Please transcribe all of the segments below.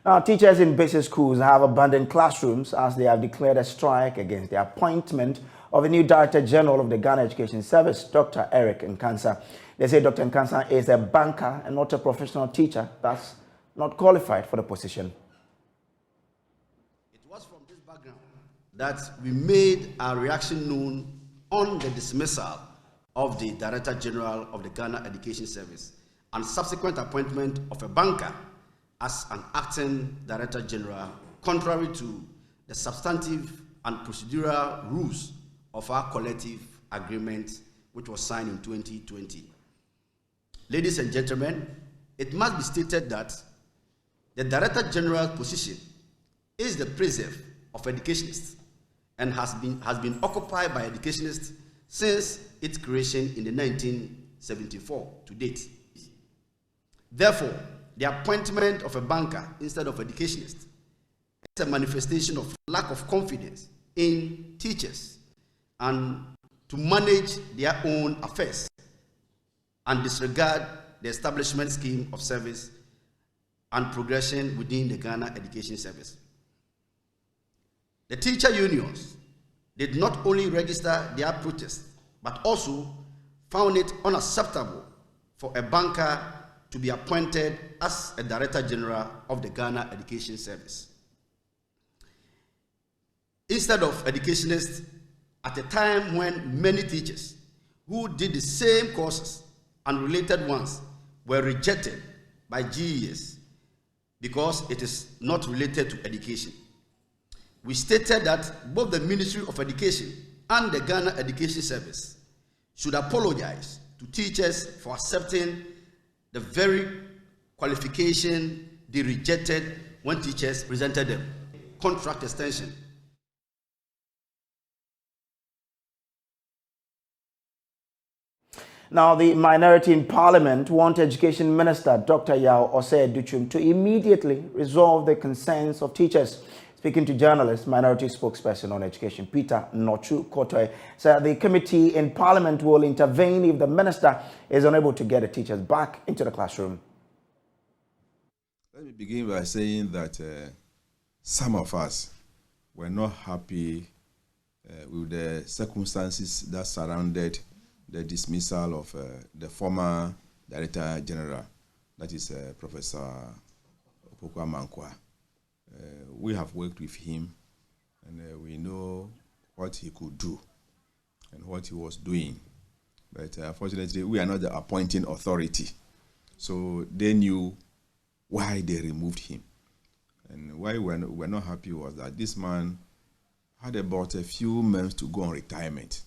Now, teachers in basic schools have abandoned classrooms as they have declared a strike against the appointment of a new Director General of the Ghana Education Service, Dr. Eric Nkansa. They say Dr. Nkansa is a banker and not a professional teacher, thus not qualified for the position. It was from this background that we made our reaction known on the dismissal of the Director General of the Ghana Education Service and subsequent appointment of a banker as an acting Director General, contrary to the substantive and procedural rules of our collective agreement, which was signed in 2020. Ladies and gentlemen, it must be stated that the Director General position is the preserve of educationists and has been occupied by educationists since its creation in the 1974 to date. Therefore, the appointment of a banker instead of educationists is a manifestation of lack of confidence in teachers and to manage their own affairs and disregard the establishment scheme of service and progression within the Ghana Education Service. The teacher unions did not only register their protest, but also found it unacceptable for a banker to be appointed as a Director General of the Ghana Education Service. Instead of educationists, at a time when many teachers who did the same courses and related ones were rejected by GES because it is not related to education. We stated that both the Ministry of Education and the Ghana Education Service should apologize to teachers for accepting the very qualification they rejected when teachers presented them, contract extension. Now, the minority in Parliament want Education Minister Dr. Yao Osei-Duchum to immediately resolve the concerns of teachers. Speaking to journalists, minority spokesperson on education, Peter Nochu Kojo, said the committee in Parliament will intervene if the minister is unable to get the teachers back into the classroom. Let me begin by saying that some of us were not happy with the circumstances that surrounded the dismissal of the former Director General, that is Professor Opoku Amankwa. We have worked with him and we know what he could do and what he was doing. But unfortunately, we are not the appointing authority. So they knew why they removed him. And why we're not happy was that this man had about a few months to go on retirement.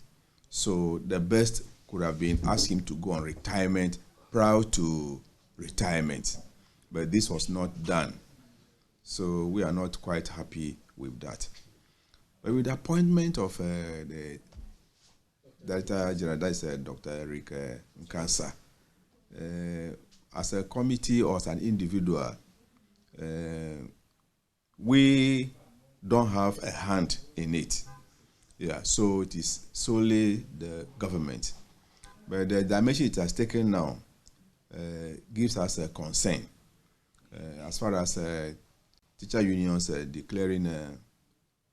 So the best could have been ask him to go on retirement prior to retirement. But this was not done. So we are not quite happy with that. But with the appointment of the Director General, that is Dr. Eric Nkansa, as a committee or as an individual, we don't have a hand in it. Yeah, so it is solely the government. But the dimension it has taken now gives us a concern as far as teacher unions declaring a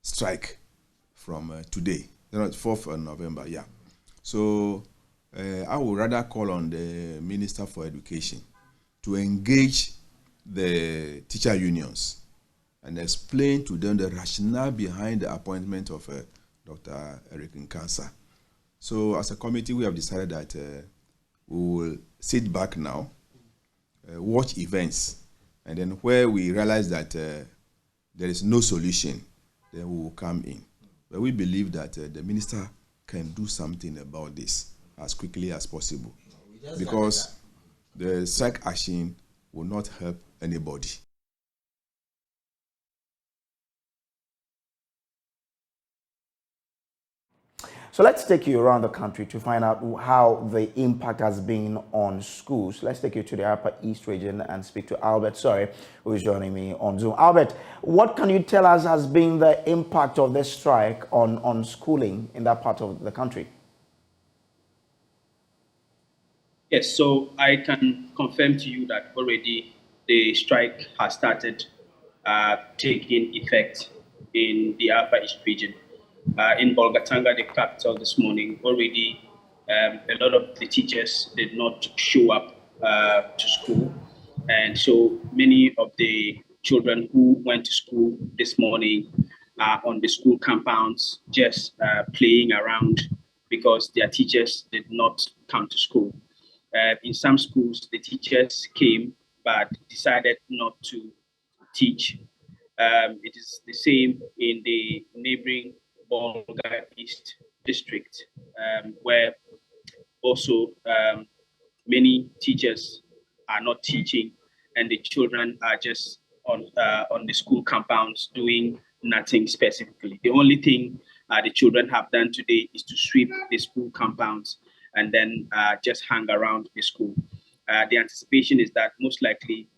strike from today, 4th of November, yeah. So I would rather call on the Minister for Education to engage the teacher unions and explain to them the rationale behind the appointment of Dr. Eric Nkansa. So as a committee, we have decided that we will sit back now, watch events, and then where we realize that there is no solution, then we will come in. But we believe that the minister can do something about this as quickly as possible, because the strike action will not help anybody. So let's take you around the country to find out how the impact has been on schools. Let's take you to the Upper East region and speak to Albert, who is joining me on Zoom. Albert, what can you tell us has been the impact of this strike on schooling in that part of the country? Yes, so I can confirm to you that already the strike has started taking effect in the Upper East region. In Bolgatanga, the capital, this morning, already a lot of the teachers did not show up to school. And so many of the children who went to school this morning are on the school compounds, just playing around because their teachers did not come to school. In some schools, the teachers came but decided not to teach. It is the same in the neighboring Bolga East district, where also many teachers are not teaching, and the children are just on the school compounds doing nothing specifically. The only thing the children have done today is to sweep the school compounds and then just hang around the school. The anticipation is that most likely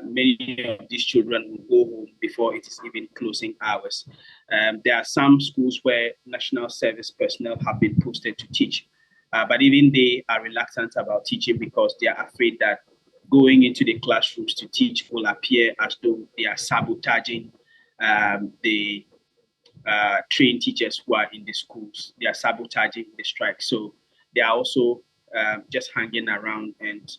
many of these children will go home before it is even closing hours. There are some schools where national service personnel have been posted to teach, but even they are reluctant about teaching because they are afraid that going into the classrooms to teach will appear as though they are sabotaging the trained teachers who are in the schools. They are sabotaging the strike. So they are also just hanging around, and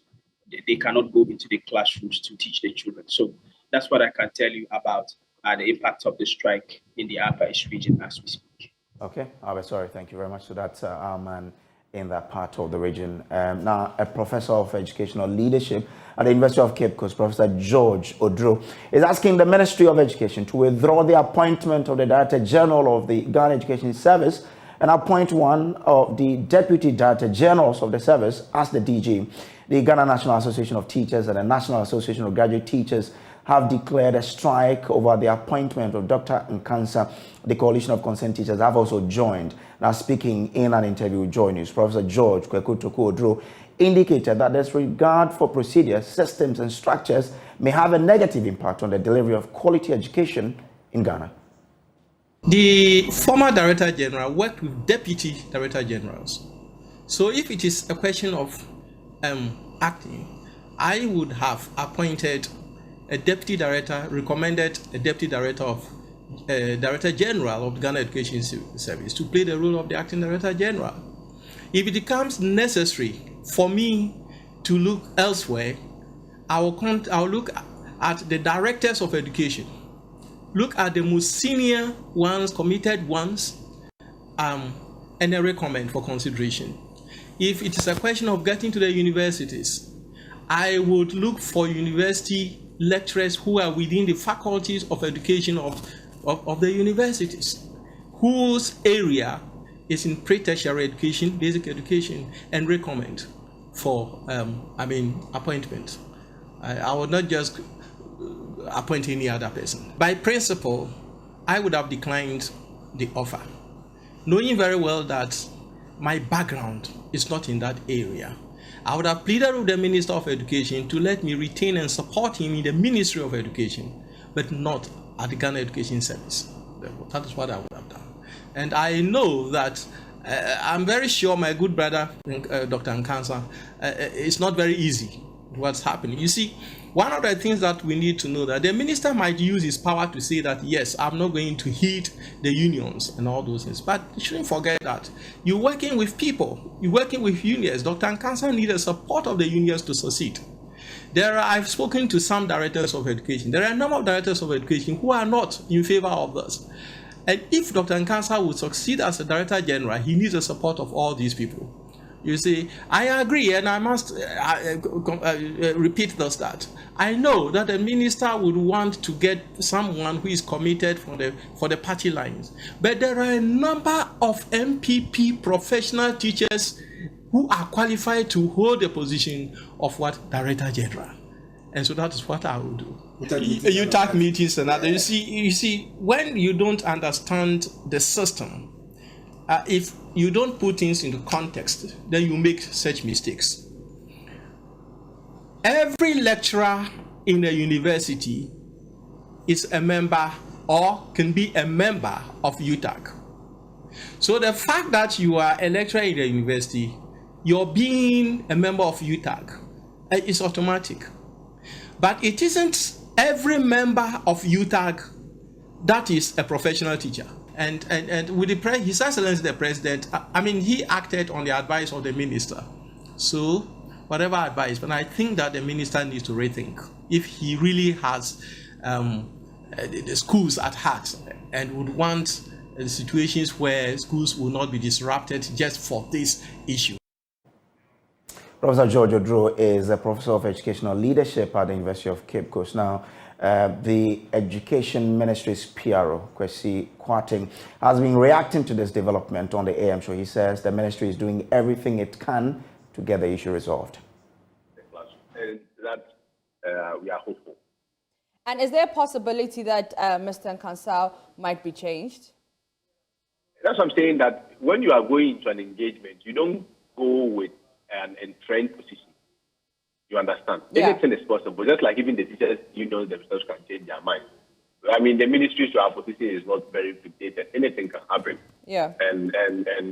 they cannot go into the classrooms to teach the children. So that's what I can tell you about the impact of the strike in the Upper East region as we speak. Okay, sorry, thank you very much. So that's our man in that part of the region. Now, a professor of educational leadership at the University of Cape Coast, Professor George Odro, is asking the Ministry of Education to withdraw the appointment of the Director General of the Ghana Education Service and appoint one of the Deputy Director Generals of the service as the DG. The Ghana National Association of Teachers and the National Association of Graduate Teachers have declared a strike over the appointment of Dr. Nkansa. The Coalition of Concerned Teachers have also joined. Now, speaking in an interview with JoyNews, Professor George Odro indicated that disregard for procedures, systems, and structures may have a negative impact on the delivery of quality education in Ghana. The former Director General worked with Deputy Director Generals. So if it is a question of acting, I would have appointed a Deputy Director, recommended a Deputy Director of Director General of the Ghana Education Service to play the role of the Acting Director General. If it becomes necessary for me to look elsewhere, I'll look at the Directors of Education, look at the most senior ones, committed ones, and then recommend for consideration. If it is a question of getting to the universities, I would look for university lecturers who are within the faculties of education of the universities, whose area is in pre-tertiary education, basic education, and recommend for appointment. I would not just appoint any other person. By principle, I would have declined the offer, knowing very well that my background is not in that area. I would have pleaded with the Minister of Education to let me retain and support him in the Ministry of Education, but not at the Ghana Education Service. That is what I would have done. And I know that I'm very sure my good brother, Dr. Nkansa, it's not very easy what's happening. You see, one of the things that we need to know that the minister might use his power to say that, yes, I'm not going to heed the unions and all those things. But you shouldn't forget that you're working with people, you're working with unions. Dr. Nkansa needs the support of the unions to succeed. I've spoken to some directors of education. There are a number of directors of education who are not in favor of this. And if Dr. Nkansa would succeed as a Director General, he needs the support of all these people. You see, I agree, and I must repeat this, that I know that the minister would want to get someone who is committed for the party lines. But there are a number of MPP professional teachers who are qualified to hold the position of what Director General. And so that is what I will do. UTAC meetings and other. You see, when you don't understand the system, if you don't put things into context, then you make such mistakes. Every lecturer in a university is a member or can be a member of UTAC. So the fact that you are a lecturer in the university, you're being a member of UTAC is automatic. But it isn't every member of UTAG that is a professional teacher. And with His Excellency the President, I mean, he acted on the advice of the minister. So whatever advice, but I think that the minister needs to rethink if he really has the schools at heart and would want situations where schools will not be disrupted just for this issue. Professor Kojo Drew is a professor of educational leadership at the University of Cape Coast. Now, the Education Ministry's PRO, Kwesi Kwarteng, has been reacting to this development on the AM show. He says the ministry is doing everything it can to get the issue resolved. And that we are hopeful. And is there a possibility that Mr. Nkansah might be changed? That's what I'm saying, that when you are going into an engagement, you don't go with an entrenched position. You understand? Yeah. Anything is possible. Just like even the teachers, themselves can change their mind. I mean, the ministry to our position is not very fixated. Anything can happen. Yeah. And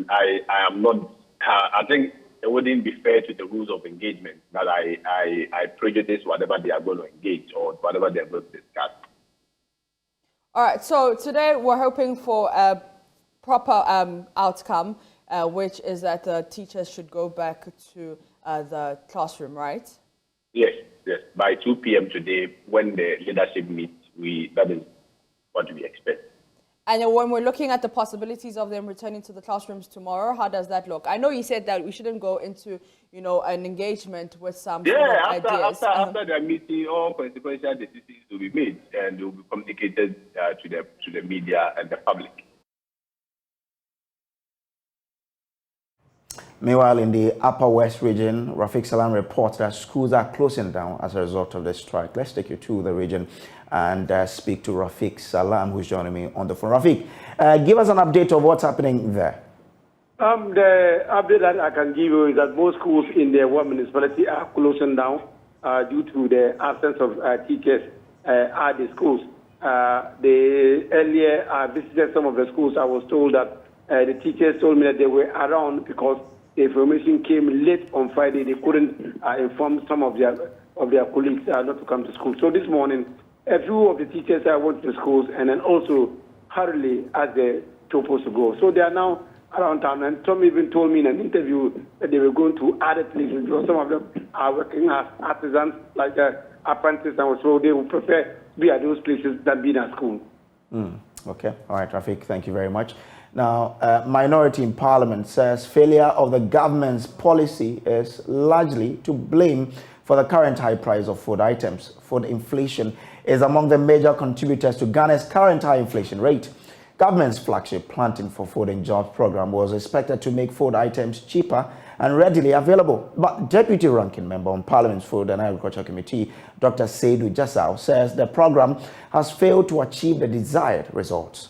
I am not. I think it wouldn't be fair to the rules of engagement that I prejudice whatever they are going to engage or whatever they are going to discuss. All right. So today we're hoping for a proper outcome, which is that the teachers should go back to the classroom, right? Yes. By 2 p.m. today, when the leadership meets, that is what we expect. And when we're looking at the possibilities of them returning to the classrooms tomorrow, how does that look? I know you said that we shouldn't go into, an engagement with some sort of ideas. After the meeting, all consequential decisions will be made and will be communicated to the media and the public. Meanwhile, in the Upper West region, Rafiq Salam reports that schools are closing down as a result of the strike. Let's take you to the region and speak to Rafiq Salam, who's joining me on the phone. Rafiq, give us an update of what's happening there. The update that I can give you is that most schools in the Wa municipality are closing down due to the absence of teachers at the schools. Earlier I visited some of the schools. I was told that the teachers told me that they were around because the information came late on Friday. They couldn't inform some of their colleagues not to come to school. So this morning, a few of the teachers went to the schools and then also hurriedly asked the supposed to go. So they are now around town, and some even told me in an interview that they were going to other places because some of them are working as artisans, like apprentices, and so they would prefer to be at those places than being at school. Okay. All right, Rafiq, thank you very much. Now, minority in Parliament says failure of the government's policy is largely to blame for the current high price of food items. Food inflation is among the major contributors to Ghana's current high inflation rate. Government's flagship Planting for Food and Jobs program was expected to make food items cheaper and readily available. But Deputy Ranking Member on Parliament's Food and Agriculture Committee, Dr. Seydou Jassau, says the program has failed to achieve the desired results.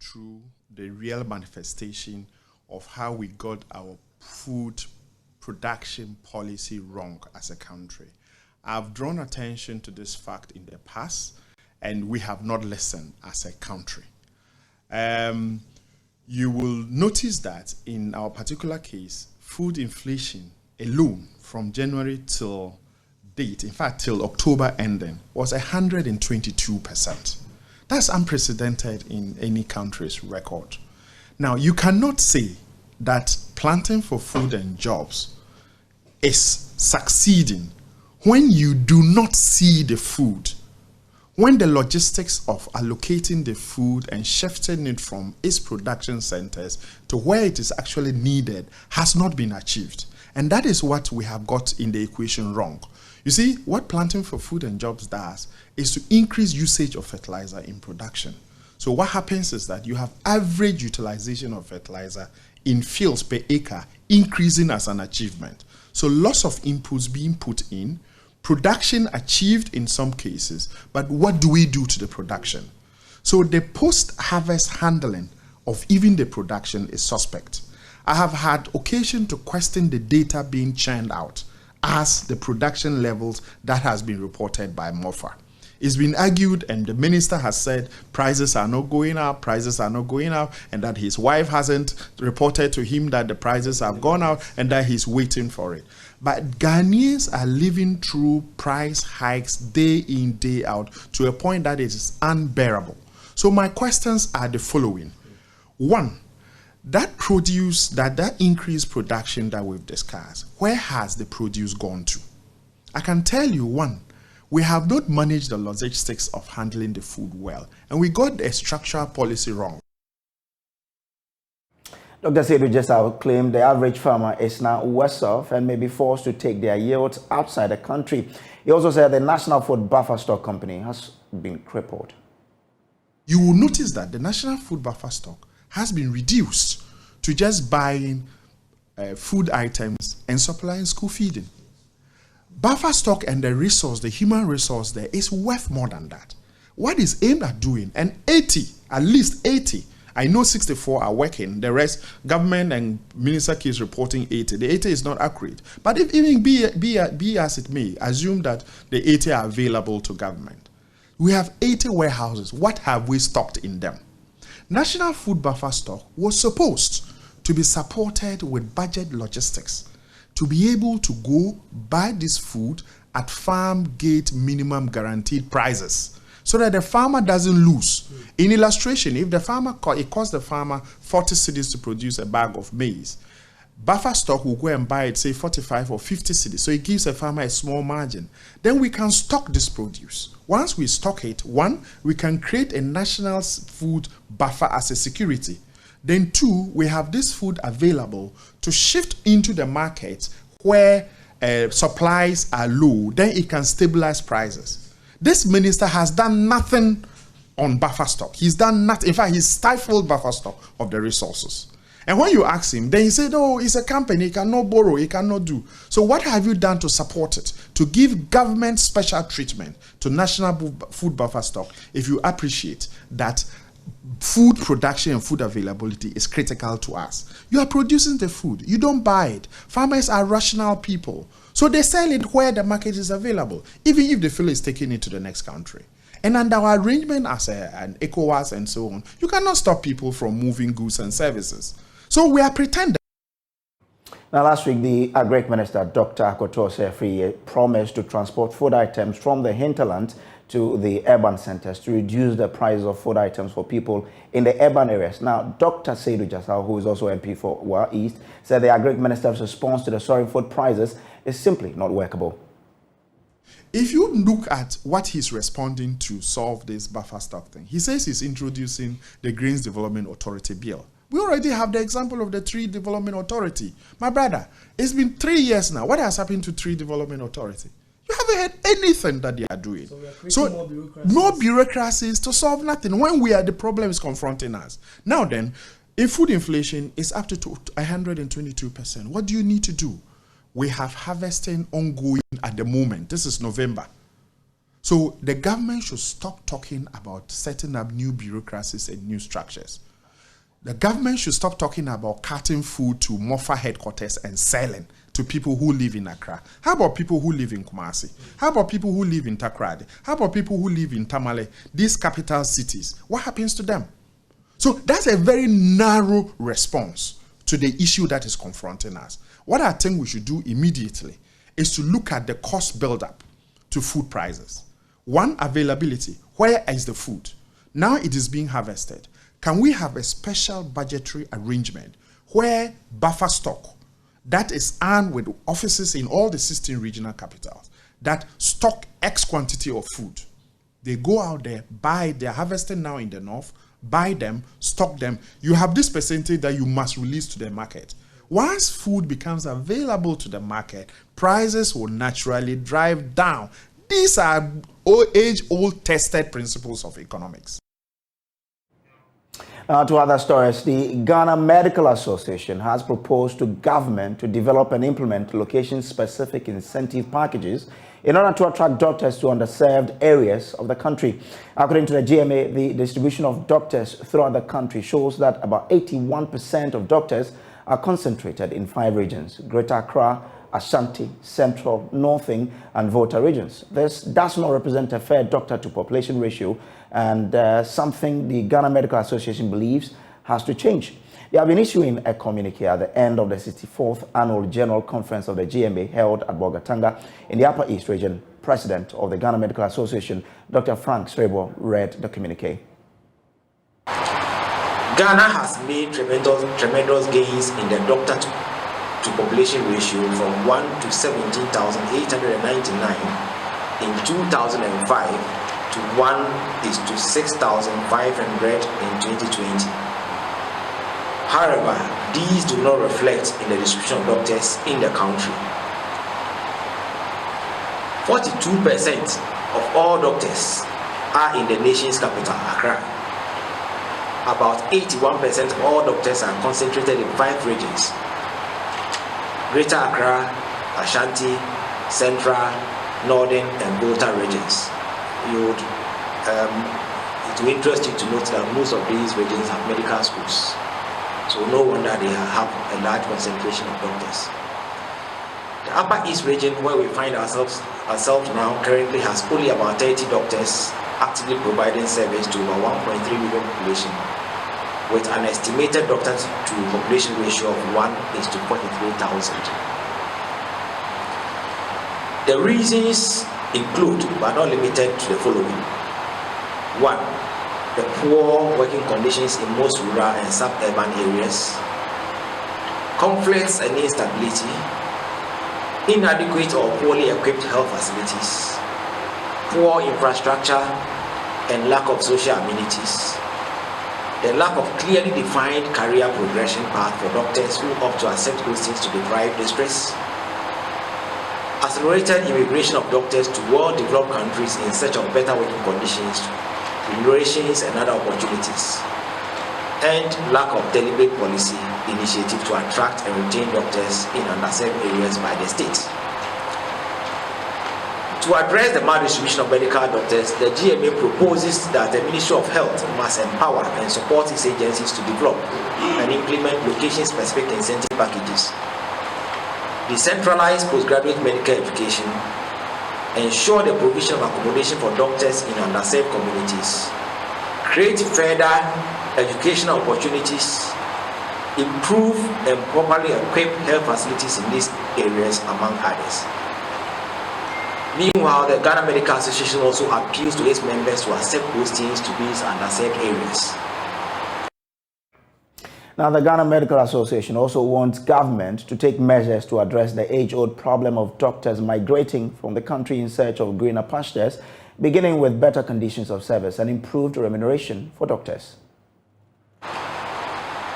Through the real manifestation of how we got our food production policy wrong as a country. I've drawn attention to this fact in the past, and we have not listened as a country. You will notice that in our particular case, food inflation alone from January till date, in fact till October ending, was 122%. That's unprecedented in any country's record. Now, you cannot say that Planting for Food and Jobs is succeeding when you do not see the food, when the logistics of allocating the food and shifting it from its production centers to where it is actually needed has not been achieved. And that is what we have got in the equation wrong. You see, what Planting for Food and Jobs does is to increase usage of fertilizer in production. So what happens is that you have average utilization of fertilizer in fields per acre increasing as an achievement. So lots of inputs being put in, production achieved in some cases, but what do we do to the production? So the post-harvest handling of even the production is suspect. I have had occasion to question the data being churned out as the production levels that has been reported by MOFA. It's been argued, and the minister has said prices are not going up, and that his wife hasn't reported to him that the prices have gone up and that he's waiting for it. But Ghanaians are living through price hikes day in, day out to a point that it is unbearable. So my questions are the following. One, that produce, that increased production that we've discussed, where has the produce gone to? I can tell you, one, we have not managed the logistics of handling the food well, and we got the structural policy wrong. Dr. Seydou Jesau claimed the average farmer is now worse off and may be forced to take their yields outside the country. He also said the National Food Buffer Stock Company has been crippled. You will notice that the National Food Buffer Stock has been reduced to just buying food items and supplying school feeding. Buffer stock and the resource, the human resource there, is worth more than that. What is aimed at doing, and 80, at least 80, I know 64 are working, the rest, government and minister keeps reporting 80. The 80 is not accurate. But if even be as it may, assume that the 80 are available to government. We have 80 warehouses. What have we stocked in them? National Food Buffer Stock was supposed to be supported with budget logistics, to be able to go buy this food at farm gate minimum guaranteed prices so that the farmer doesn't lose. In illustration, if the farmer, it costs the farmer 40 cedis to produce a bag of maize, buffer stock will go and buy it, say 45 or 50 cedis, so it gives the farmer a small margin. Then we can stock this produce. Once we stock it, one, we can create a national food buffer as a security. Then two, we have this food available to shift into the market where supplies are low, then it can stabilize prices. This minister has done nothing on buffer stock. He's done nothing. In fact, he's stifled buffer stock of the resources. And when you ask him, then he said, oh, it's a company, he cannot borrow, he cannot do. So what have you done to support it? To give government special treatment to national food buffer stock, if you appreciate that food production and food availability is critical to us. You are producing the food. You don't buy it. Farmers are rational people. So they sell it where the market is available, even if they feel it's taking it to the next country. And under our arrangement as an ECOWAS and so on, you cannot stop people from moving goods and services. So we are pretending. Now, last week, the Agric Minister, Dr. Kojo Sefriye, promised to transport food items from the hinterland to the urban centers to reduce the price of food items for people in the urban areas. Now, Dr. Seydou Jesau, who is also MP for Wa East, said the Agric Minister's response to the soaring food prices is simply not workable. If you look at what he's responding to solve this buffer stock thing, he says he's introducing the Grains Development Authority bill. We already have the example of the Tree Development Authority. My brother, it's been 3 years now. What has happened to Tree Development Authority? You haven't heard anything that they are doing. So more bureaucracies to solve nothing when the problem is confronting us. Now then, if food inflation is up to 122%, what do you need to do? We have harvesting ongoing at the moment. This is November. So the government should stop talking about setting up new bureaucracies and new structures. The government should stop talking about carting food to MOFA headquarters and selling to people who live in Accra. How about people who live in Kumasi? How about people who live in Takoradi? How about people who live in Tamale? These capital cities, what happens to them? So that's a very narrow response to the issue that is confronting us. What I think we should do immediately is to look at the cost buildup to food prices. One, availability. Where is the food? Now it is being harvested. Can we have a special budgetary arrangement where buffer stock that is armed with offices in all the 16 regional capitals that stock X quantity of food? They go out there, buy, they're harvesting now in the north, buy them, stock them. You have this percentage that you must release to the market. Once food becomes available to the market, prices will naturally drive down. These are age-old tested principles of economics. To other stories, the Ghana Medical Association has proposed to government to develop and implement location-specific incentive packages in order to attract doctors to underserved areas of the country. According to the GMA, the distribution of doctors throughout the country shows that about 81% of doctors are concentrated in 5 regions: Greater Accra, Ashanti, Central, Northern, and Volta regions. This does not represent a fair doctor-to-population ratio, and something the Ghana Medical Association believes has to change. They have been issuing a communique at the end of the 64th Annual General Conference of the GMA held at Bolgatanga in the Upper East region. President of the Ghana Medical Association, Dr. Frank Srebo, read the communique. Ghana has made tremendous gains in the doctor-to-population ratio from 1 to 17,899 in 2005 to 1 is to 6,500 in 2020. However, these do not reflect in the distribution of doctors in the country. 42% of all doctors are in the nation's capital, Accra. About 81% of all doctors are concentrated in 5 regions: Greater Accra, Ashanti, Central, Northern, and Volta regions. It will interest you to note that most of these regions have medical schools. So no wonder they have a large concentration of doctors. The Upper East region, where we find ourselves now, currently has only about 30 doctors actively providing service to over 1.3 million population, with an estimated doctor-to-population ratio of 1 is to 43,000. The reasons include, but not limited to, the following. 1. The poor working conditions in most rural and suburban areas, conflicts and instability, inadequate or poorly equipped health facilities, poor infrastructure and lack of social amenities, the lack of clearly defined career progression path for doctors who opt to accept postings to deprive distress, accelerated immigration of doctors to well-developed countries in search of better working conditions, remunerations and other opportunities, and lack of deliberate policy initiative to attract and retain doctors in underserved areas by the state. To address the maldistribution of medical doctors, the GMA proposes that the Ministry of Health must empower and support its agencies to develop and implement location-specific incentive packages, decentralize postgraduate medical education, ensure the provision of accommodation for doctors in underserved communities, create further educational opportunities, improve and properly equip health facilities in these areas, among others. Meanwhile, the Ghana Medical Association also appeals to its members to accept postings to these underserved areas. Now, the Ghana Medical Association also wants government to take measures to address the age-old problem of doctors migrating from the country in search of greener pastures, beginning with better conditions of service and improved remuneration for doctors.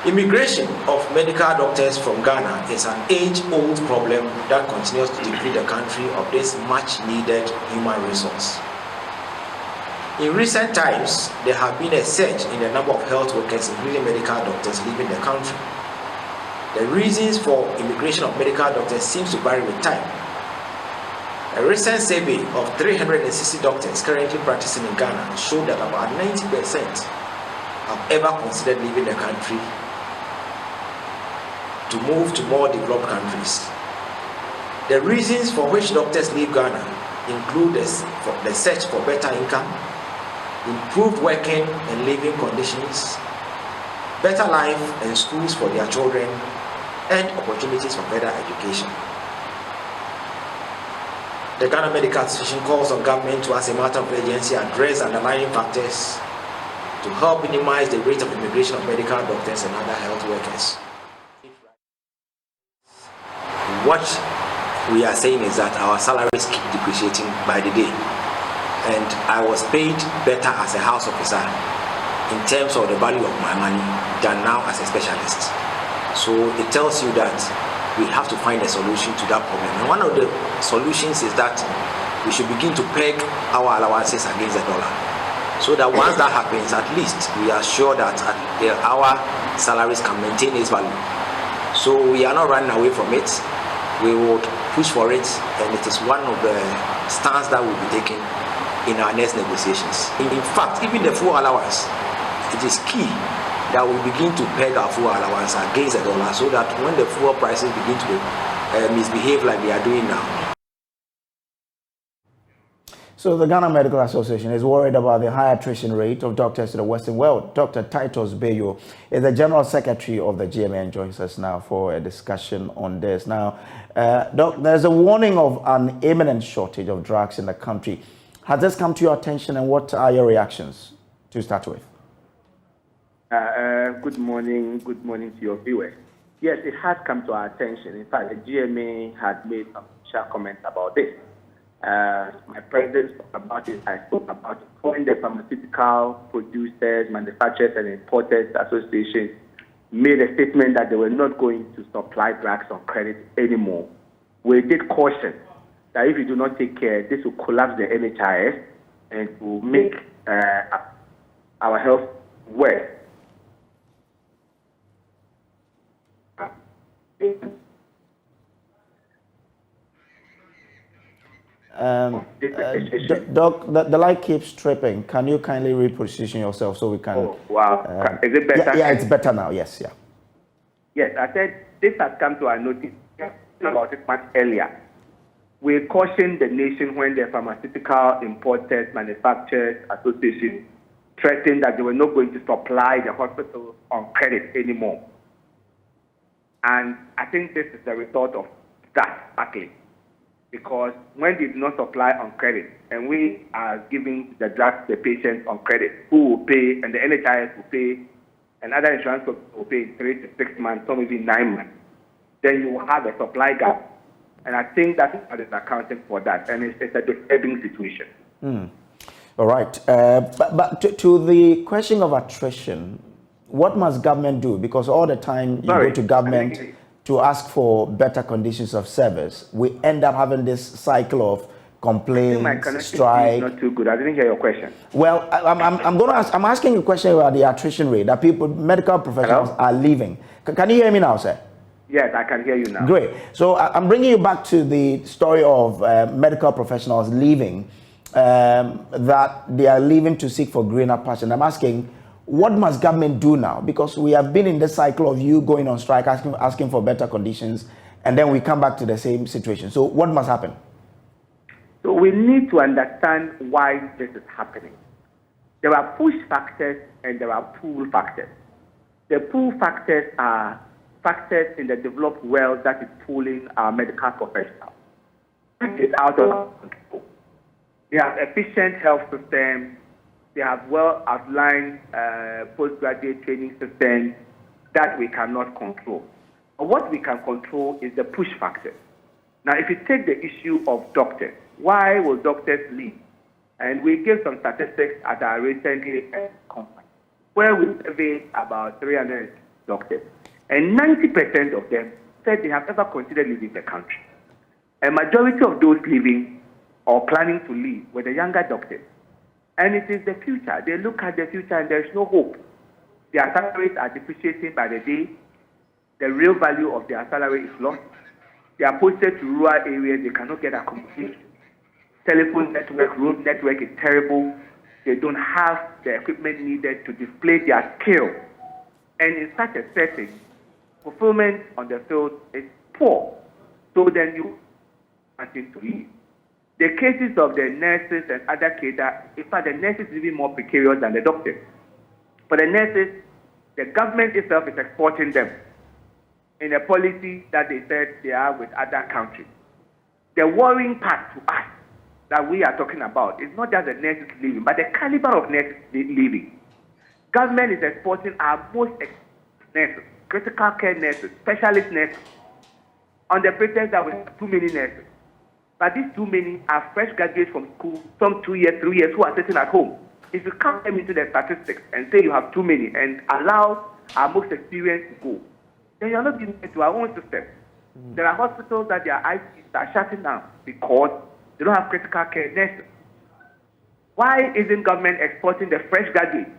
Immigration of medical doctors from Ghana is an age-old problem that continues to deplete the country of this much-needed human resource. In recent times, there have been a surge in the number of health workers, including medical doctors, leaving the country. The reasons for immigration of medical doctors seems to vary with time. A recent survey of 360 doctors currently practicing in Ghana showed that about 90% have ever considered leaving the country to move to more developed countries. The reasons for which doctors leave Ghana include the search for better income, improved working and living conditions, better life and schools for their children, and opportunities for better education. The Ghana Medical Association calls on government to, as a matter of urgency, address underlying factors to help minimize the rate of immigration of medical doctors and other health workers. What we are saying is that our salaries keep depreciating by the day, and I was paid better as a house officer in terms of the value of my money than now as a specialist. So it tells you that we have to find a solution to that problem, and one of the solutions is that we should begin to peg our allowances against the dollar, so that once that happens, at least we are sure that our salaries can maintain its value. So we are not running away from it. We would push for it, and it is one of the stands that we'll be taking in our next negotiations. In fact, even the fuel allowance, it is key that we begin to peg our fuel allowance against the dollar, so that when the fuel prices begin to misbehave like they are doing now. So the Ghana Medical Association is worried about the high attrition rate of doctors in the Western world. Dr. Titus Bayo is the General Secretary of the GMA and joins us now for a discussion on this. Now, Doc, there's a warning of an imminent shortage of drugs in the country. Has this come to your attention, and what are your reactions to start with? Good morning to your viewers. Yes, it has come to our attention. In fact, the GMA had made official comments about this. My president spoke about it. I spoke about it. When the Pharmaceutical Producers, Manufacturers and Importers Association made a statement that they were not going to supply drugs on credit anymore, we did caution that if you do not take care, this will collapse the NHIS and will make our health worse. Doc, the light keeps tripping. Can you kindly reposition yourself so we can... Oh, wow. Is it better? Yeah, it's better now. Yes, yeah. Yes, I said this has come to our notice about it much earlier. We cautioned the nation when the Pharmaceutical Importers Manufacturers Association threatened that they were not going to supply the hospitals on credit anymore. And I think this is the result of that battling. Because when they do not supply on credit, and we are giving the drugs to the patients on credit, who will pay, and the NHIS will pay, and other insurance will pay in 3 to 6 months, some even 9 months, then you will have a supply gap. And I think that is what is accounting for that, and it's a disturbing situation. All right. But to the question of attrition, what must government do? Because all the time you go to government to ask for better conditions of service, we end up having this cycle of complaints, strike. Not too good. I didn't hear your question. Well, I'm asking you a question about the attrition rate that medical professionals are leaving. Can you hear me now, sir? Yes, I can hear you now. Great. So I'm bringing you back to the story of medical professionals leaving, that they are leaving to seek for greener pastures. And I'm asking, what must government do now? Because we have been in this cycle of you going on strike, asking for better conditions, and then we come back to the same situation. So what must happen? So we need to understand why this is happening. There are push factors and there are pull factors. The pull factors are factors in the developed world that is pulling our medical professionals. It's out of control. They have efficient health systems. They have well-outlined postgraduate training systems that we cannot control. But what we can control is the push factor. Now, if you take the issue of doctors, why will doctors leave? And we gave some statistics at our recently conference, where we surveyed about 300 doctors. And 90% of them said they have ever considered leaving the country. A majority of those leaving or planning to leave were the younger doctors. And it is the future. They look at the future and there is no hope. Their salaries are depreciating by the day. The real value of their salary is lost. They are posted to rural areas. They cannot get accommodation. Telephone network, road network is terrible. They don't have the equipment needed to display their skill. And in such a setting, fulfillment on the field is poor. So then you continue to leave. The cases of the nurses and other cadre, in fact, the nurses is even more precarious than the doctors. For the nurses, the government itself is exporting them in a policy that they said they are with other countries. The worrying part to us that we are talking about is not just the nurses leaving, but the caliber of nurses leaving. Government is exporting our most nurses, critical care nurses, specialist nurses, on the pretense that we have too many nurses. But these too many are fresh graduates from school, some 2 years, 3 years, who are sitting at home. If you count them into the statistics and say you have too many and allow our most experienced to go, then you're not giving it to our own system. There are hospitals that their ICUs are shutting down because they don't have critical care nurses. Why isn't government exporting the fresh graduates?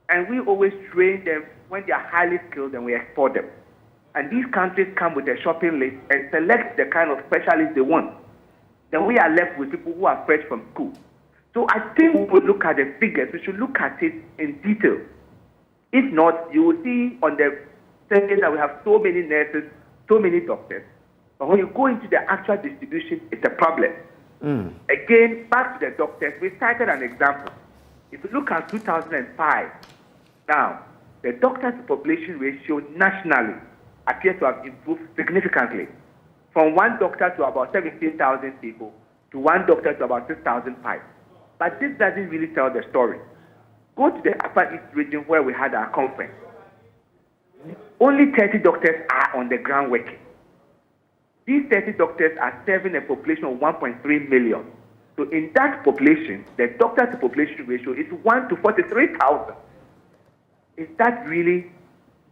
And we always train them when they are highly skilled and we export them. And these countries come with a shopping list and select the kind of specialists they want. Then we are left with people who are fresh from school. So I think we will look at the figures. We should look at it in detail. If not, you will see on the surface that we have so many nurses, so many doctors. But But when you go into the actual distribution, it's a problem. Again, back to the doctors, we cited an example. If you look at 2005, now, the doctor-to-population ratio nationally appears to have improved significantly from 1 doctor to about 17,000 people to 1 doctor to about 6,005. But this doesn't really tell the story. Go to the Upper East region where we had our conference. Only 30 doctors are on the ground working. These 30 doctors are serving a population of 1.3 million. So in that population, the doctor-to-population ratio is 1 to 43,000. Is that really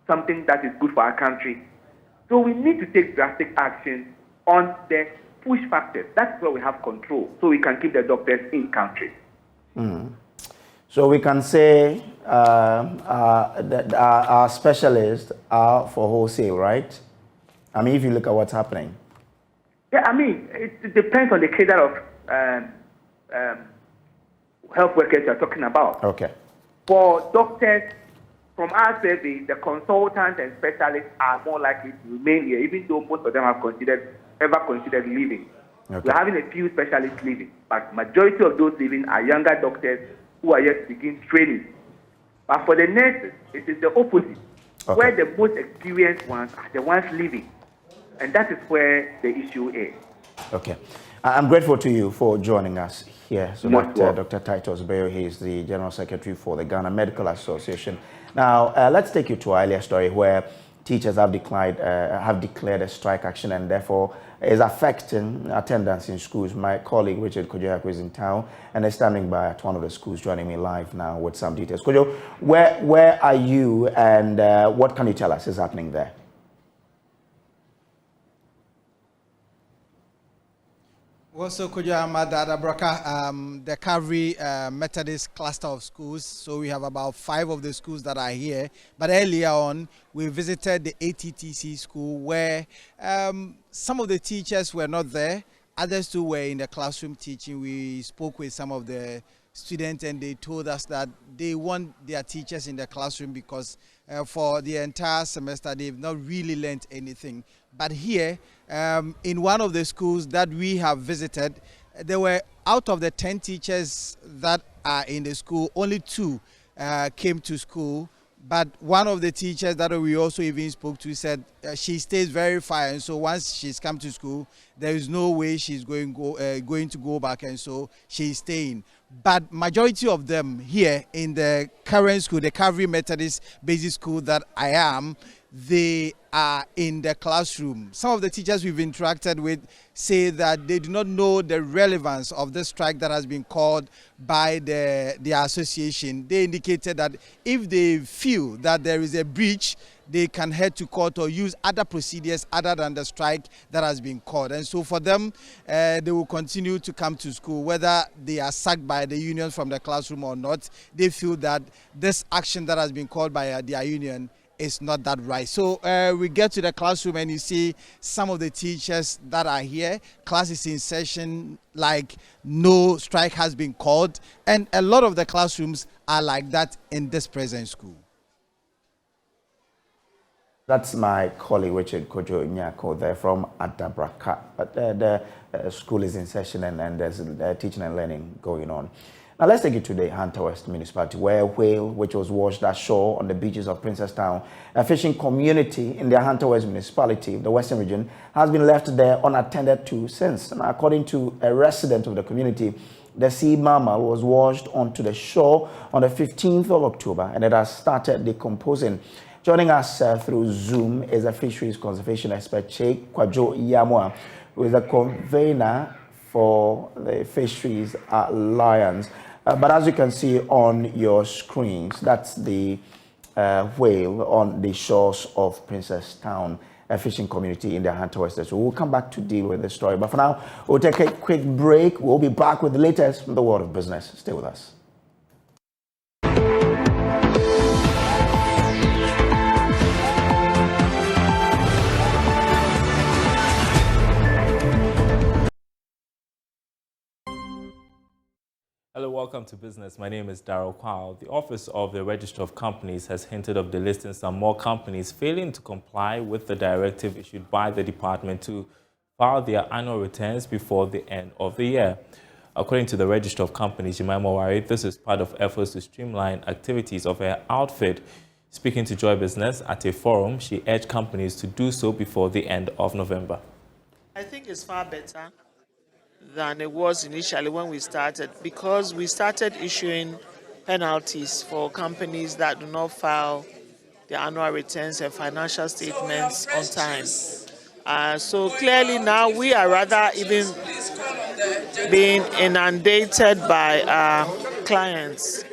something that is good for our country? So we need to take drastic action on the push factors. That's where we have control, so we can keep the doctors in country. So we can say that our specialists are for wholesale, right? I mean, if you look at what's happening. Yeah, I mean, it depends on the cadre of health workers you're talking about. Okay. For doctors, from our survey, the consultants and specialists are more likely to remain here, even though most of them have ever considered leaving. Okay. We're having a few specialists leaving, but majority of those leaving are younger doctors who are yet to begin training. But for the nurses, it is the opposite, where the most experienced ones are the ones leaving. And that is where the issue is. Okay. I'm grateful to you for joining us here. So Dr. Titus Bayo, he is the General Secretary for the Ghana Medical Association. Now, let's take you to our earlier story where teachers have declared a strike action and therefore is affecting attendance in schools. My colleague Richard Kojo is in town and is standing by at one of the schools, joining me live now with some details. Kojo, where are you and what can you tell us is happening there? Also, Kojo Amadada Broka, the Calvary Methodist cluster of schools. So we have about 5 of the schools that are here. But earlier on, we visited the ATTC school where some of the teachers were not there. Others too were in the classroom teaching. We spoke with some of the students and they told us that they want their teachers in the classroom because for the entire semester they've not really learned anything. But here, in one of the schools that we have visited, there were, out of the 10 teachers that are in the school, only 2 came to school. But one of the teachers that we also even spoke to said she stays very far, and so once she's come to school, there is no way she's going to go back, and so she's staying. But majority of them here in the current school, the Calvary Methodist Basic School that I am, they are in the classroom. Some of the teachers we've interacted with say that they do not know the relevance of the strike that has been called by the association. They indicated that if they feel that there is a breach, they can head to court or use other procedures other than the strike that has been called. And so for them, they will continue to come to school, whether they are sacked by the union from the classroom or not. They feel that this action that has been called by their union is not that right. So we get to the classroom and you see some of the teachers that are here. Class is in session, like no strike has been called, and a lot of the classrooms are like that in this present school. That's my colleague Richard Kojo Nyako there from Adabraka. But the school is in session and there's teaching and learning going on. Now let's take you to the Hunter West municipality where a whale which was washed ashore on the beaches of Princestown, a fishing community in the Hunter West municipality, the western region, has been left there unattended to since. And according to a resident of the community, the sea mammal was washed onto the shore on the 15th of October and it has started decomposing. Joining us through Zoom is a fisheries conservation expert, Kojo Yamwa, who is a convener for the Fisheries Alliance. But as you can see on your screens, that's the whale on the shores of Princestown, a fishing community in the Hunter West. So we'll come back to deal with the story. But for now, we'll take a quick break. We'll be back with the latest from the world of business. Stay with us. Hello, welcome to Business. My name is Darryl Kwao. The Office of the Register of Companies has hinted of delisting some more companies failing to comply with the directive issued by the department to file their annual returns before the end of the year. According to the Register of Companies, Jemima Wari, this is part of efforts to streamline activities of her outfit. Speaking to Joy Business at a forum, she urged companies to do so before the end of November. I think it's far better than it was initially when we started, because we started issuing penalties for companies that do not file their annual returns and financial statements on time. So clearly now we are rather even being inundated by our clients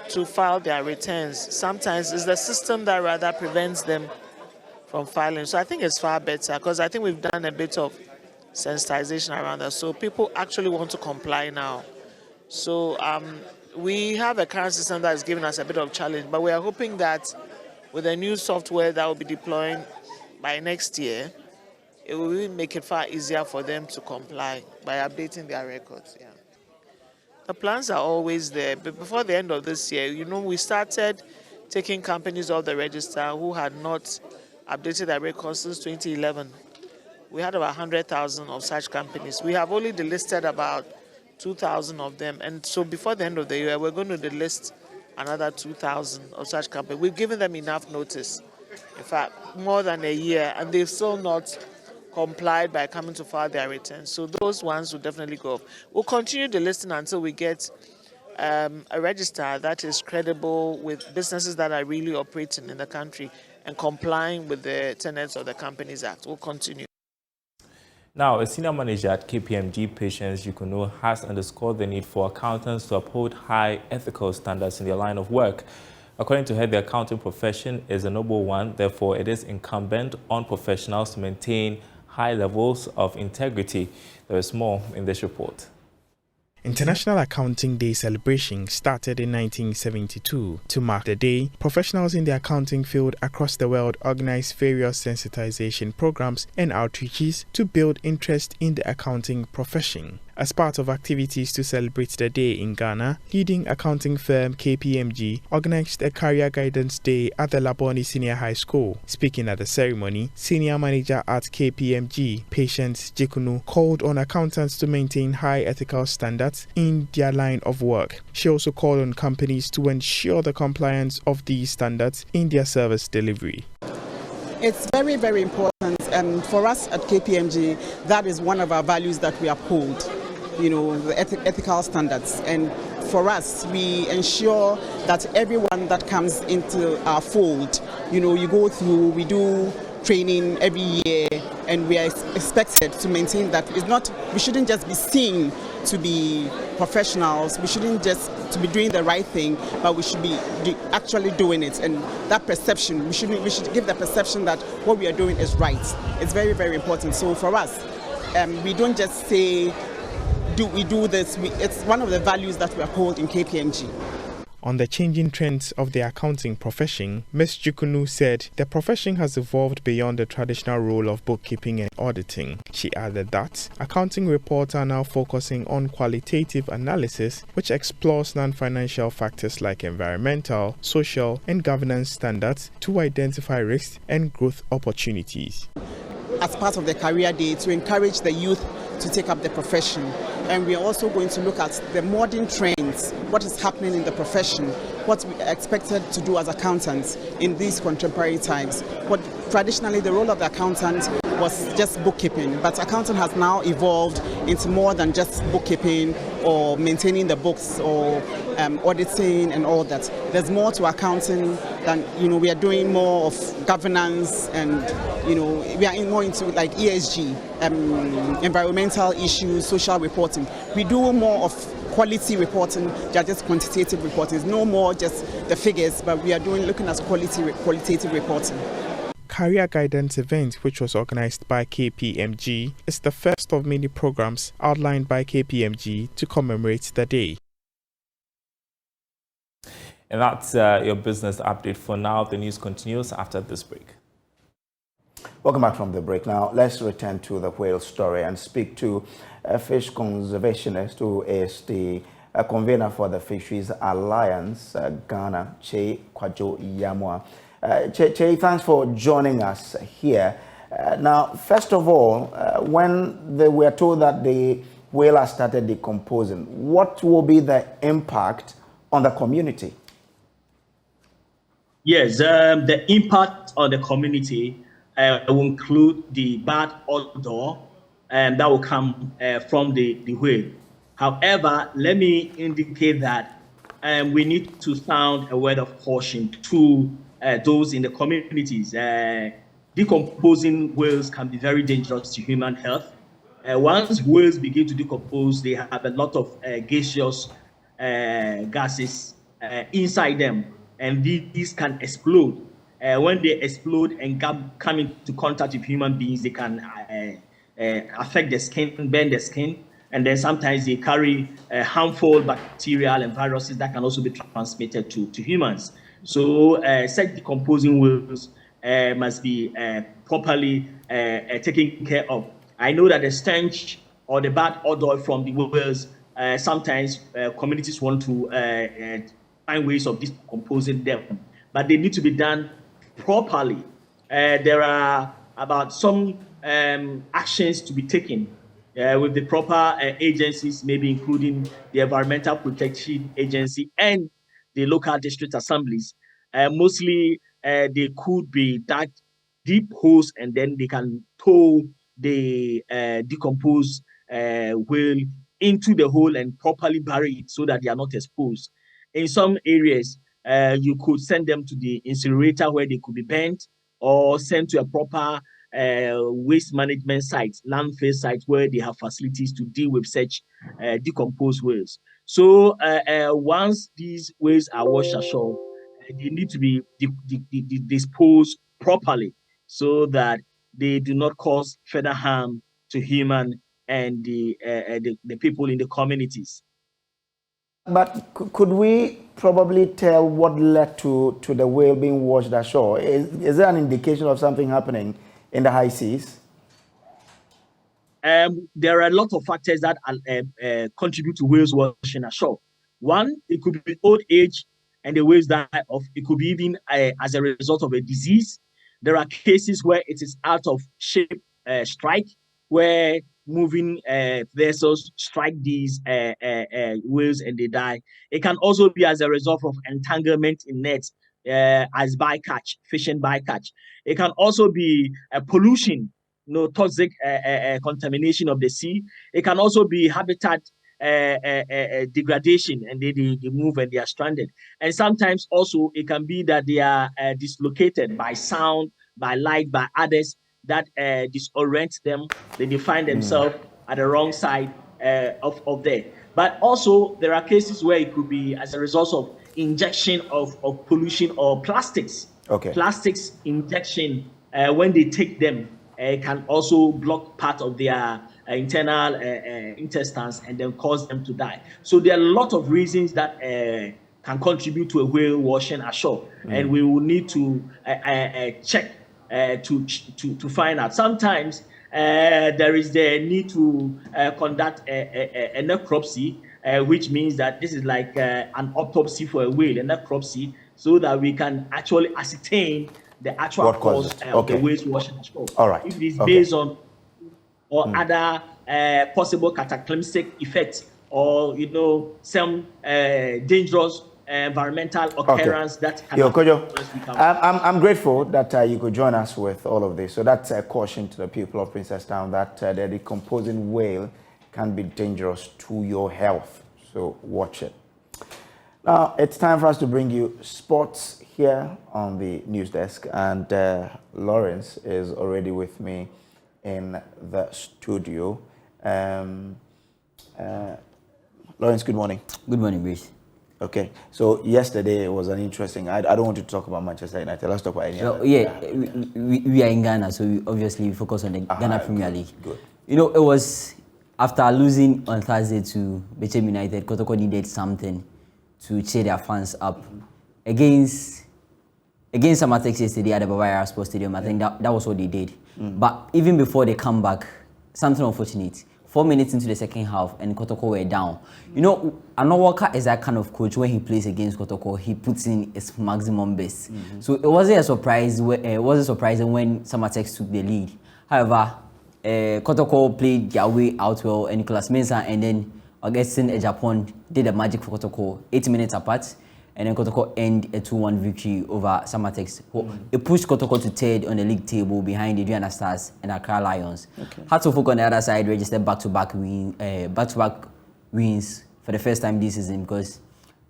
to file their returns. Sometimes it's the system that rather prevents them from filing. So I think it's far better, because I think we've done a bit of sensitization around that. So people actually want to comply now. So we have a current system that is giving us a bit of challenge, but we are hoping that with the new software that will be deploying by next year, it will really make it far easier for them to comply by updating their records. Yeah. The plans are always there, but before the end of this year, we started taking companies off the register who had not updated their records since 2011. We had about 100,000 of such companies. We have only delisted about 2,000 of them, and so before the end of the year, we're going to delist another 2,000 of such companies. We've given them enough notice, in fact, more than a year, and they've still not complied by coming to file their returns. So those ones will definitely go off. We'll continue delisting until we get a register that is credible with businesses that are really operating in the country and complying with the tenets of the Companies Act. We'll continue. Now, a senior manager at KPMG, Patience Jikuno, has underscored the need for accountants to uphold high ethical standards in their line of work. According to her, the accounting profession is a noble one. Therefore, it is incumbent on professionals to maintain high levels of integrity. There is more in this report. International Accounting Day celebration started in 1972. To mark the day, professionals in the accounting field across the world organized various sensitization programs and outreaches to build interest in the accounting profession. As part of activities to celebrate the day in Ghana, leading accounting firm KPMG organized a career guidance day at the Laboni Senior High School. Speaking at the ceremony, senior manager at KPMG, Patience Jikuno, called on accountants to maintain high ethical standards in their line of work. She also called on companies to ensure the compliance of these standards in their service delivery. It's very, very important, and for us at KPMG, that is one of our values that we uphold. The ethical standards, and for us, we ensure that everyone that comes into our fold, you go through, we do training every year, and we are expected to maintain that. We shouldn't just be seen to be professionals, we shouldn't just to be doing the right thing, but we should be actually doing it. And that perception, we should give the perception that what we are doing is right. It's very, very important. So for us, we don't just say, we do this. It's one of the values that we uphold in KPMG. On the changing trends of the accounting profession, Ms. Jikuno said the profession has evolved beyond the traditional role of bookkeeping and auditing. She added that accounting reports are now focusing on qualitative analysis, which explores non-financial factors like environmental, social, and governance standards to identify risks and growth opportunities. As part of the career day, to encourage the youth to take up the profession. And we are also going to look at the modern trends, what is happening in the profession, what we are expected to do as accountants in these contemporary times. What traditionally the role of the accountant was just bookkeeping, but accounting has now evolved into more than just bookkeeping or maintaining the books or auditing and all that. There's more to accounting than, we are doing more of governance, and we are more into like ESG, environmental issues, social reporting. We do more of quality reporting than just quantitative reporting. It's no more just the figures, but we are looking at qualitative reporting. Career Guidance event, which was organized by KPMG, is the first of many programs outlined by KPMG to commemorate the day. And that's your business update for now. The news continues after this break. Welcome back from the break. Now, let's return to the whale story and speak to a fish conservationist who is the convener for the Fisheries Alliance, Ghana, Kojo. Che, thanks for joining us here. Now, first of all, when they were told that the whale has started decomposing, what will be the impact on the community? Yes, the impact on the community will include the bad odor that will come from the whale. However, let me indicate that we need to sound a word of caution to those in the communities. Decomposing whales can be very dangerous to human health. Once whales begin to decompose, they have a lot of gaseous gases inside them, and these can explode. When they explode and come into contact with human beings, they can affect the skin, burn the skin, and then sometimes they carry harmful bacterial and viruses that can also be transmitted to humans. So such decomposing whales must be properly taken care of. I know that the stench or the bad odor from the whales, sometimes communities want to find ways of decomposing them, but they need to be done properly. There are about some actions to be taken with the proper agencies, maybe including the Environmental Protection Agency and the local district assemblies. Mostly, they could be dug deep holes, and then they can tow the decomposed whale into the hole and properly bury it so that they are not exposed. In some areas, you could send them to the incinerator where they could be burnt, or sent to a proper waste management site, landfill site, where they have facilities to deal with such decomposed whales. So once these whales are washed ashore, they need to be disposed properly so that they do not cause further harm to human and the people in the communities. But could we probably tell what led to the whale being washed ashore? Is there an indication of something happening in the high seas? There are a lot of factors that contribute to whales washing ashore. One, it could be old age and the whales die off. It could be even as a result of a disease. There are cases where it is out of ship strike, where moving vessels strike these whales and they die. It can also be as a result of entanglement in nets as bycatch, fishing bycatch. It can also be pollution, toxic contamination of the sea. It can also be habitat degradation, and they move and they are stranded. And sometimes also it can be that they are dislocated by sound, by light, by others that disorient them. They find themselves at the wrong side of there. But also there are cases where it could be as a result of injection of pollution or plastics. Okay. Plastics injection, when they take them, can also block part of their internal intestines and then cause them to die. So there are a lot of reasons that can contribute to a whale washing ashore, and we will need to check to find out. Sometimes there is the need to conduct a necropsy, which means that this is like an autopsy for a whale, a necropsy, so that we can actually ascertain the actual cause of the whale washing ashore. All right. If it is based on or other possible cataclysmic effects, or some dangerous environmental occurrence that can Kojo, I'm grateful that you could join us with all of this. So that's a caution to the people of Princetown that the decomposing whale can be dangerous to your health. So watch it. Now it's time for us to bring you sports here on the news desk, and Lawrence is already with me in the studio. Lawrence, good morning. Good morning, Bruce. Okay, so yesterday was an interesting. I don't want to talk about Manchester United. Let's talk about any other. Yeah, we are in Ghana, so we obviously focus on the Ghana Premier League. Good. It was after losing on Thursday to Bechem United, Kotoko needed something to cheer their fans up against Samatex yesterday at the Bavaria Sports Stadium. I think that was what they did. But even before they come back, something unfortunate. 4 minutes into the second half, and Kotoko were down. Anowaka is that kind of coach. When he plays against Kotoko, he puts in his maximum best. So it wasn't surprising when Samatex took the lead. However, Kotoko played their way out well, and Nicholas Mensah and then Augustine Ejapon did the magic for Kotoko 8 minutes apart, and then Kotoko ended a 2-1 victory over Samatex. It pushed Kotoko to third on the league table behind the Adriana Stars and Accra Lions. Hearts of Oak on the other side registered back-to-back wins for the first time this season, because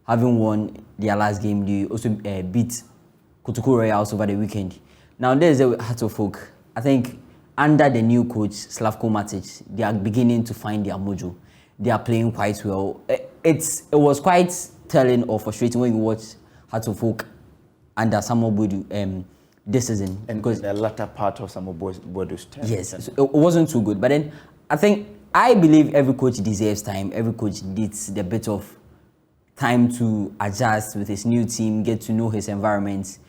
having won their last game, they also beat Kotuku Royals over the weekend. Now there's the Hearts of Oak. I think under the new coach, Slavko Matic, they are beginning to find their mojo. They are playing quite well. It was quite telling or frustrating when you watch Hearts of Oak under Samuel Bodu this season. And because the latter part of Samuel Bodu's term. Yes, so it wasn't too good. But then I believe every coach deserves time. Every coach needs the bit of time to adjust with his new team, get to know his environment.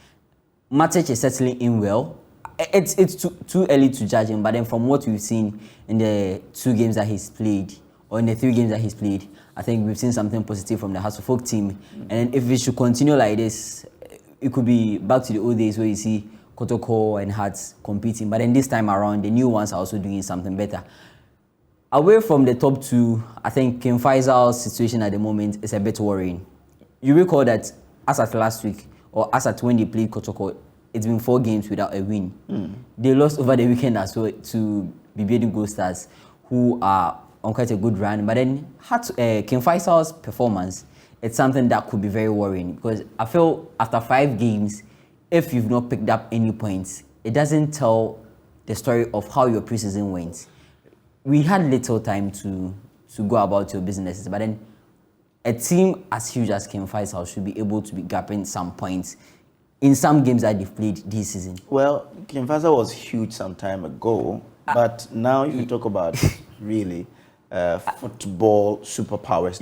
Matic is settling in well. It's too early to judge him, but then from what we've seen in the 2 games that he's played, or in the 3 games that he's played, I think we've seen something positive from the Hearts of Oak team. And if it should continue like this, it could be back to the old days where you see Kotoko and Hearts competing. But then this time around, the new ones are also doing something better. Away from the top 2, I think King Faisal's situation at the moment is a bit worrying. You recall that as at last week, or as at when they played Kotoko, it's been 4 games without a win. They lost over the weekend as well to Bibiedi Gold Stars, who are on quite a good run. But then King Faisal's performance, it's something that could be very worrying, because I feel after 5 games, if you've not picked up any points, it doesn't tell the story of how your preseason went. We had little time to go about your businesses, but then a team as huge as King Faisal should be able to be grabbing some points in some games that they've played this season. Well, King Faisal was huge some time ago, but now you talk about really football superpowers.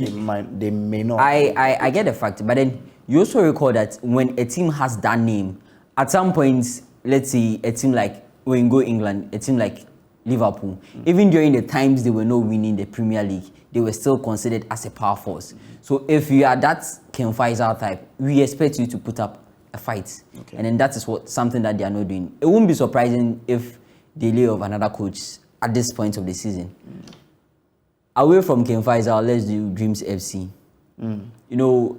They may not. I get the fact, but then you also recall that when a team has that name, at some points, let's say a team like, when you go England, a team like Liverpool, even during the times they were not winning the Premier League, they were still considered as a power force. So if you are that King Faisal type, we expect you to put up a fight. And then that is something that they are not doing. It won't be surprising if they lay off another coach at this point of the season. Away from King Faisal, let's do Dreams FC. You know,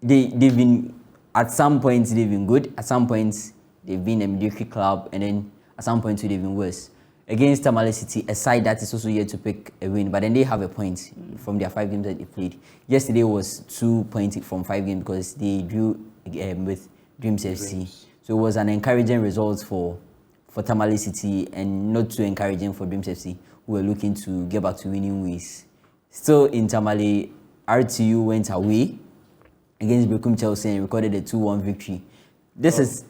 they've been, at some points they've been good, at some points they've been a mediocre club, and then at some points they've been worse. Against Tamale City, a side that is also yet to pick a win, but then they have a point from their 5 games that they played. Yesterday was 2 points from 5 games because they drew with Dreams FC. So it was an encouraging result for Tamale City, and not too encouraging for Dreams FC, who were looking to get back to winning ways. Still in Tamale, RTU went away against Bekum Chelsea and recorded a 2-1 victory. This is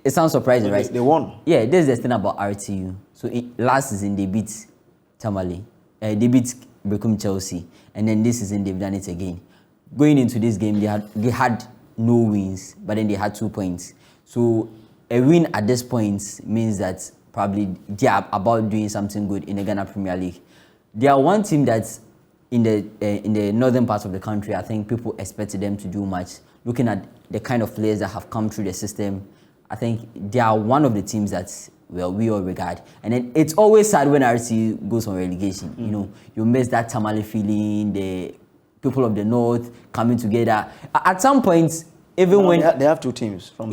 it sounds surprising, right? They won. Yeah, this is the thing about RTU. So last season they beat Tamale, they beat Bekum Chelsea, and then this season they've done it again. Going into this game, they had no wins, but then they had 2 points. So a win at this point means that probably they are about doing something good in the Ghana Premier League. They are one team that's in the northern part of the country. I think people expected them to do much. Looking at the kind of players that have come through the system, I think they are one of the teams that, well, we all regard. And then it's always sad when RC goes on relegation. You know, you miss that Tamale feeling, the people of the north coming together. At some point, even when they have 2 teams from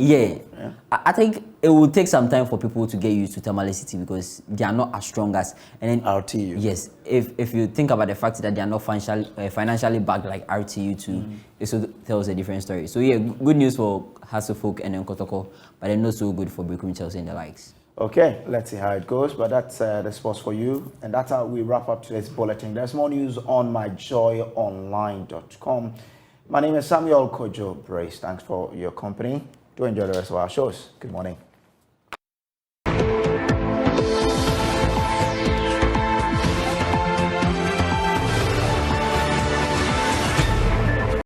I think it will take some time for people to get used to Tamale City, because they are not as strong as, and then RTU. Yes, if you think about the fact that they are not financially backed like RTU too, this tells a different story. So yeah, good news for Hearts of Oak and then Kotoko, but then not so good for Bekum Chelsea and the likes. Okay, let's see how it goes, but that's the sports for you, and that's how we wrap up today's bulletin. There's more news on myjoyonline.com. My name is Samuel Kojo Brace. Thanks for your company. Do enjoy the rest of our shows. Good morning.